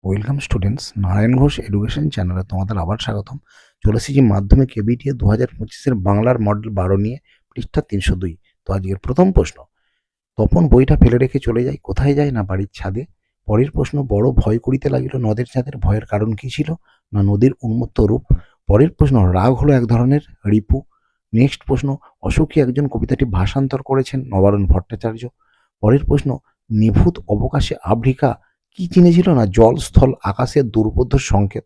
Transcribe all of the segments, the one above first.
Welcome students, Narayan Ghosh education চ্যানেলে তোমাদের আবার স্বাগতম। চলে এসেছি মাধ্যমিক এবিটিএ 2025-এর বাংলার মডেল 12 নিয়ে, পৃষ্ঠা 302। তো আজকের প্রথম প্রশ্ন, তপন বইটা ফেলে রেখে চলে যায়, কোথায় যায়? না বাড়ির ছাদে। পরের প্রশ্ন, বড় ভয় করিতে লাগিল নদের চাঁদের, ভয়ের কারণ কি ছিল? না নদীর উন্মত্ত রূপ। পরের প্রশ্ন, রাগ হলো এক ধরনের রিপু। নেক্সট প্রশ্ন, অসুখী একজন কবিতাটি ভাষান্তর করেছেন নবারুণ ভট্টাচার্য। পরের প্রশ্ন, নিভূত অবকাশে আফ্রিকা কি চিনেছিল? না জল স্থল আকাশের দুর্বোধ্য সংকেত।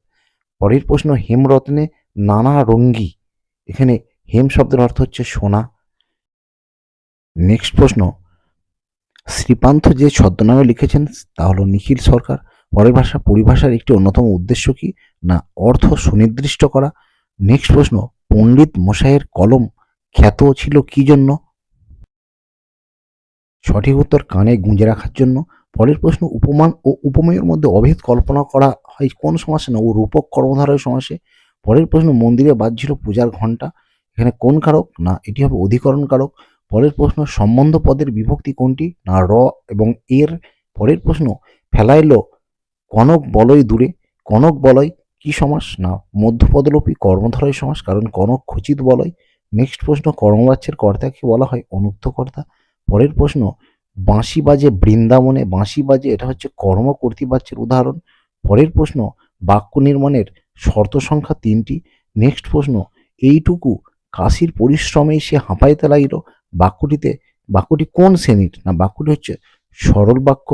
পরের প্রশ্ন, হেমরত্নে নানা রঙ্গী, এখানে হেম শব্দের অর্থ হচ্ছে সোনা। নেক্সট প্রশ্ন, শ্রীপান্থ যে ছদ্মনামে লিখেছেন তা হলো নিখিল সরকার। পরের ভাষা, পরিভাষার একটি অন্যতম উদ্দেশ্য কি? না অর্থ সুনির্দিষ্ট করা। নেক্সট প্রশ্ন, পণ্ডিত মশাইয়ের কলম খ্যাত ছিল কি জন্য? সঠিক উত্তর, কানে গুঁজে রাখার জন্য। পরের প্রশ্ন, উপমান ও উপমেয়ের মধ্যে অভেদ কল্পনা করা হয় কোন সমাসে? না ও রূপক কর্মধারয় সমাসে। পরের প্রশ্ন, মন্দিরে বাজছিল পূজার ঘণ্টা, এখানে কোন কারক? না এটি হবে অধিকরণ কারক। পরের প্রশ্ন, সম্বন্ধ পদের বিভক্তি কোনটি? না র এবং এর। পরের প্রশ্ন, ফেলাইল কনক বলয় দূরে, কনক বলয় কি সমাস? না মধ্যপদলোপী কর্মধারয় সমাস, কারণ কনক খচিত বলয়। নেক্সট প্রশ্ন, কর্মবাচ্যের কর্তাকে বলা হয় অনুক্ত কর্তা। পরের প্রশ্ন, বাঁশি বাজে বৃন্দাবনে, বাঁশি বাজে এটা হচ্ছে কর্ম কর্তৃবাচ্যের উদাহরণ। পরের প্রশ্ন, বাক্য নির্মাণের শর্ত সংখ্যা 3টি। নেক্সট প্রশ্ন, এইটুকু কাশির পরিশ্রমেই সে হাঁপাইতে লাগিল, বাক্যটি কোন শ্রেণীর? না বাক্যটি হচ্ছে সরল বাক্য।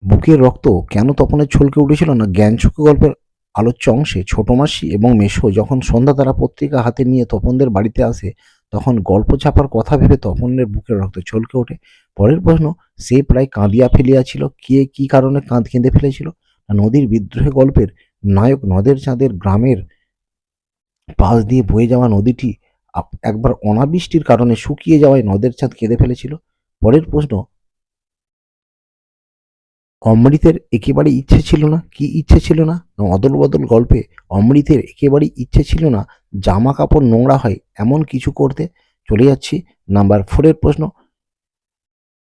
বুকের রক্ত কেন তপনের ছলকে উঠেছিল? না জ্ঞানচক্ষু গল্পের আলোচ্য অংশে ছোট মাসি এবং মেসো যখন সন্ধ্যা তারা পত্রিকা হাতে নিয়ে তপনদের বাড়িতে আসে, তখন গল্প ছাপার কথা ভেবে তপনের বুকের রক্ত ছলকে ওঠে। পরের প্রশ্ন, সে প্রায় কাঁদিয়া ফেলিয়াছিল, কে কি কারণে কেঁদে ফেলেছিল? না নদীর বিদ্রোহে গল্পের নায়ক নদের চাঁদের গ্রামের পাশ দিয়ে বয়ে যাওয়া নদীটি একবার অনাবৃষ্টির কারণে শুকিয়ে যাওয়ায় নদের চাঁদ কেঁদে ফেলেছিল। পরের প্রশ্ন, অমৃতের একেবারেই ইচ্ছে ছিল না, কি ইচ্ছে ছিল না? অদল বদল গল্পে অমৃতের একেবারেই ইচ্ছে ছিল না জামা কাপড় নোংরা হয় এমন কিছু করতে। চলে যাচ্ছি নাম্বার 4-এর প্রশ্ন,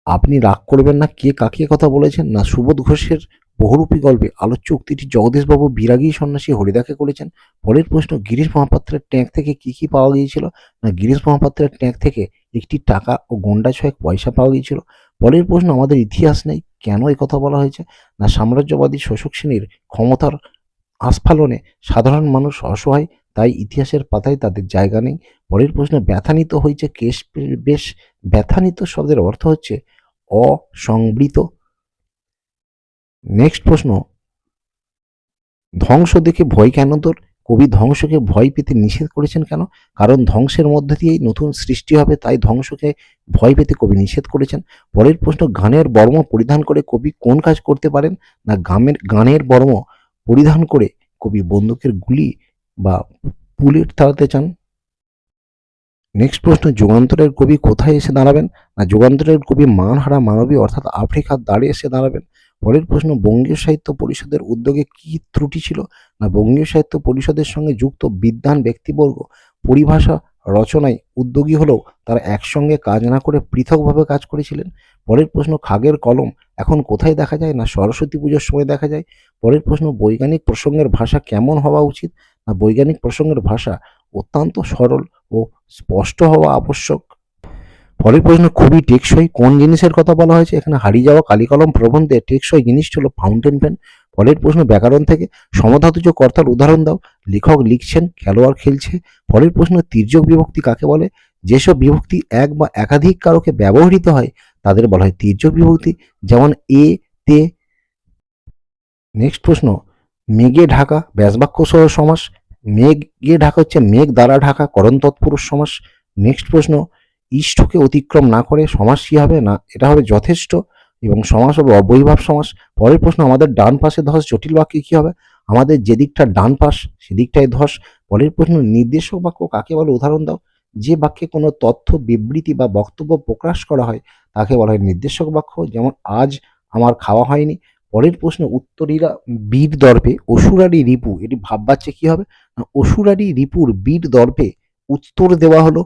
আপনি রাগ করবেন না কে কাকে কথা বলেছেন? না সুবোধ ঘোষের বহুরূপী গল্পে আলোচ্য উক্তিটি জগদীশবাবু বিরাগী সন্ন্যাসী হরিদাকে করেছেন। পরের প্রশ্ন, গিরিশ মহাপাত্রের ট্যাঙ্ক থেকে কি কি পাওয়া গিয়েছিল? না গিরিশ মহাপাত্রের ট্যাঙ্ক থেকে একটি টাকা ও গন্ডা ছয়েক পয়সা পাওয়া গিয়েছিল। পরের প্রশ্ন, আমাদের ইতিহাস নেই কেন এই কথা বলা হয়েছে? না সাম্রাজ্যবাদী শোষক শ্রেণীর ক্ষমতার আস্ফালনে সাধারণ মানুষ অসহায়, তাই ইতিহাসের পাতায় তাদের জায়গা নেই। পরের প্রশ্ন, ব্যথানিত হয়েছে কেশ বেশ, ব্যথানিত শব্দের অর্থ হচ্ছে অসংবৃত। নেক্সট প্রশ্ন, ধ্বংস দেখে ভয় কেন তোর? কবি ধ্বংসকে ভয় পেতে নিষেধ করেছেন কেন? কারণ ধ্বংসের মধ্যে দিয়েই নতুন সৃষ্টি হবে, তাই ধ্বংসকে ভয় পেতে কবি নিষেধ করেছেন। পরের প্রশ্ন, গানের বর্ম পরিধান করে কবি কোন কাজ করতে পারেন? না গানের বর্ম পরিধান করে কবি বন্দুকের গুলি বা বুলেট তাড়াতে চান। নেক্সট প্রশ্ন, যুগান্তরের কবি কোথায় এসে দাঁড়াবেন? না যুগান্তরের কবি মানহারা মানবী অর্থাৎ আফ্রিকার দ্বারে এসে দাঁড়াবেন। পরের প্রশ্ন, বঙ্গীয় সাহিত্য পরিষদের উদ্যোগে কি ত্রুটি ছিল? না বঙ্গীয় সাহিত্য পরিষদের সঙ্গে যুক্ত বিদ্বান ব্যক্তিবর্গ পরিভাষা রচনায় উদ্যোগী হলেও তারা একসঙ্গে কাজ না করে পৃথকভাবে কাজ করেছিলেন। পরের প্রশ্ন, খাগের কলম এখন কোথায় দেখা যায়? না সরস্বতী পুজোর সময় দেখা যায়। পরের প্রশ্ন, বৈজ্ঞানিক প্রসঙ্গের ভাষা কেমন হওয়া উচিত? না বৈজ্ঞানিক প্রসঙ্গের ভাষা অত্যন্ত সরল ও স্পষ্ট হওয়া আবশ্যক। পরের প্রশ্ন, খুবই টেকসই কোন জিনিসের কথা বলা হয়েছে? এখানে হারিয়ে যাওয়া কালিকলম প্রবন্ধে টেকসই জিনিসটি হলো ফাউন্টেন পেন। পরের প্রশ্ন, ব্যাকরণ থেকে সমধাতুজ কর্তার উদাহরণ দাও। লেখক লিখছেন, খেলোয়াড় খেলছে। পরের প্রশ্ন, তির্যক বিভক্তি কাকে বলে? যেসব বিভক্তি এক বা একাধিক কারকে ব্যবহৃত হয় তাদের বলা হয় তির্যক বিভক্তি, যেমন এ, তে। নেক্সট প্রশ্ন, মেঘে ঢাকা ব্যাসবাক্য সহ সমাস। মেঘে ঢাকা হচ্ছে মেঘ দ্বারা ঢাকা করণ তৎপুরুষ সমাস। নেক্সট প্রশ্ন, ইষ্টকে অতিক্রম না করে সমাস কি হবে? না এটা হবে যথেষ্ট, এবং সমাস হবে অবৈভাব সমাস। পরের প্রশ্ন, আমাদের ডান পাশে ধস জটিল বাক্যে কি হবে? আমাদের যে দিকটা ডান পাশ সেদিকটাই ধস। পরের প্রশ্ন, নির্দেশক বাক্য কাকে বলে? উদাহরণ দাও। যে বাক্যে কোনো তথ্য বিবৃতি বা বক্তব্য প্রকাশ করা হয় তাকে বলা হয় নির্দেশক বাক্য, যেমন আজ আমার খাওয়া হয়নি। পরের প্রশ্ন, উত্তরীরা বীর দর্পে অসুরারি রিপু, এটি ভাববাচ্যে কি হবে? না অসুরারি রিপুর বীর দর্পে উত্তর দেওয়া হলো।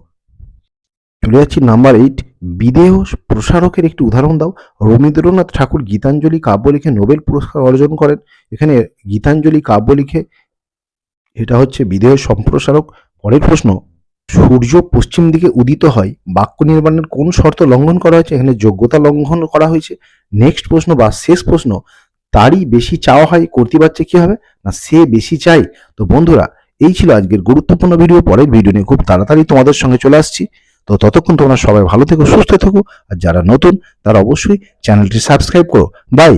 চলে যাচ্ছি নাম্বার 8, বিদেহ প্রসারকের একটি উদাহরণ দাও। রবীন্দ্রনাথ ঠাকুর গীতাঞ্জলি কাব্য লিখে নোবেল পুরস্কার অর্জন করেন। এখানে গীতাঞ্জলি কাব্য লিখে এটা হচ্ছে বিদেহ সম্প্রসারক। পরের প্রশ্ন, সূর্য পশ্চিম দিকে উদিত হয় বাক্য নির্মাণের কোন শর্ত লঙ্ঘন করা হয়েছে? এখানে যোগ্যতা লঙ্ঘন করা হয়েছে। নেক্সট প্রশ্ন বা শেষ প্রশ্ন, তারই বেশি চাওয়া হয় কর্তৃবাচ্যে কি হবে? না সে বেশি চাই। তো বন্ধুরা, এই ছিল আজকের গুরুত্বপূর্ণ ভিডিও। পরের ভিডিও নিয়ে খুব তাড়াতাড়ি তোমাদের সঙ্গে চলে আসছি। তো ততক্ষণ তোমরা সবাই ভালো থেকো, সুস্থ থেকো, আর যারা নতুন তারা অবশ্যই চ্যানেলটি সাবস্ক্রাইব করো। বাই।